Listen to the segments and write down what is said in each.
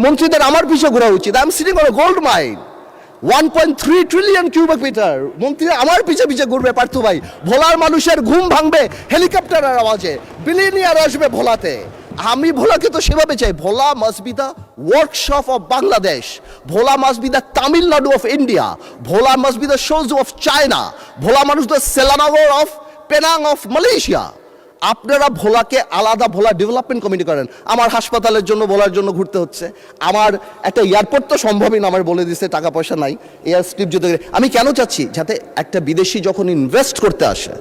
মন্ত্রীদের আমার পিছে ঘোরা উচিত। I am sitting on gold mine, 1.3 trillion cubic metre. মন্ত্রী আমার পিছে পিছে ঘুরবে পার্থ ভাই। ভোলার মানুষের ঘুম ভাঙবে হেলিকপ্টারের আওয়াজে, বিলিয়নিয়ার আসবে ভোলাতে। আমি ভোলাকে তো সেভাবে চাই, Bhola must be the workshop of Bangladesh, Bhola must be the Tamil Nadu of India, Bhola must be the Suzhou of China, Bhola মানুষ the Selangor of Penang of Malaysia. আপনারা ভোলাকে আলাদা ভোলা ডেভেলপমেন্ট কমিটি করেন। আমার হাসপাতালের জন্য ভোলার জন্য ঘুরতে হচ্ছে, আমার একটা এয়ারপোর্ট তো সম্ভবই না, আমার বলে দিচ্ছে টাকা পয়সা নাই, এয়ার স্ট্রিপ যদি। আমি কেন চাচ্ছি, যাতে একটা বিদেশি যখন ইনভেস্ট করতে আসে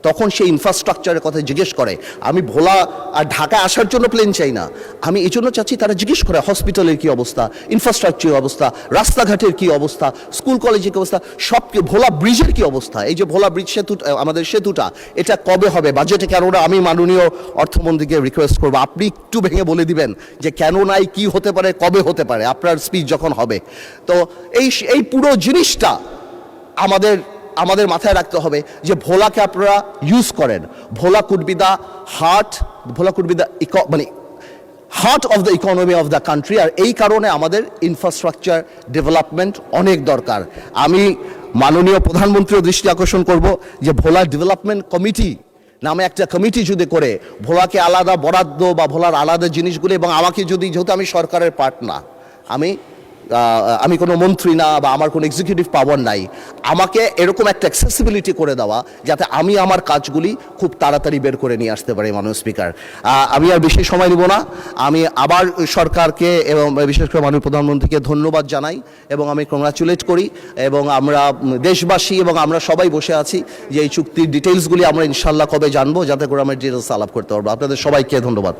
তখন সেই ইনফ্রাস্ট্রাকচারের কথা জিজ্ঞেস করে। আমি ভোলা আর ঢাকায় আসার জন্য প্লেন চাই না, আমি এই জন্য চাচ্ছি তারা জিজ্ঞেস করে হসপিটালের কী অবস্থা, ইনফ্রাস্ট্রাকচারের অবস্থা, রাস্তাঘাটের কী অবস্থা, স্কুল কলেজের কী অবস্থা, সব ভোলা ব্রিজের কী অবস্থা। এই যে ভোলা ব্রিজ সেতু, আমাদের সেতুটা, এটা কবে হবে, বাজেটে কেন না। আমি মাননীয় অর্থমন্ত্রীকে রিকোয়েস্ট করবো, আপনি একটু ভেঙে বলে দিবেন যে কেন নাই, কী হতে পারে, কবে হতে পারে, আপনার স্পিচ যখন হবে। তো এই পুরো জিনিসটা আমাদের মাথায় রাখতে হবে যে ভোলাকে আপনারা ইউজ করেন। Bhola could be the heart, Bhola could be the মানে heart of the economy of the country. আর এই কারণে আমাদের ইনফ্রাস্ট্রাকচার ডেভেলপমেন্ট অনেক দরকার। আমি মাননীয় প্রধানমন্ত্রীর দৃষ্টি আকর্ষণ করব যে ভোলা ডেভেলপমেন্ট কমিটি নামে একটা কমিটি যদি করে, ভোলাকে আলাদা বরাদ্দ বা ভোলার আলাদা জিনিসগুলো, এবং আমাকে যদি, যেহেতু আমি সরকারের পার্ট না, আমি কোনো মন্ত্রী না বা আমার কোনো এক্সিকিউটিভ পাওয়ার নাই, আমাকে এরকম একটা অ্যাক্সেসিবিলিটি করে দেওয়া যাতে আমি আমার কাজগুলি খুব তাড়াতাড়ি বের করে নিয়ে আসতে পারি। মাননীয় স্পিকার, আমি আর বেশি সময় নেব না। আমি আবার সরকারকে এবং বিশেষ করে মাননীয় প্রধানমন্ত্রীকে ধন্যবাদ জানাই এবং আমি কংগ্রাচুলেট করি। এবং আমরা দেশবাসী এবং আমরা সবাই বসে আছি যে এই চুক্তির ডিটেলসগুলি আমরা ইনশাল্লাহ কবে জানবো, যাতে করে আমরা ডিটেলস আলাপ করতে পারবো। আপনাদের সবাইকে ধন্যবাদ।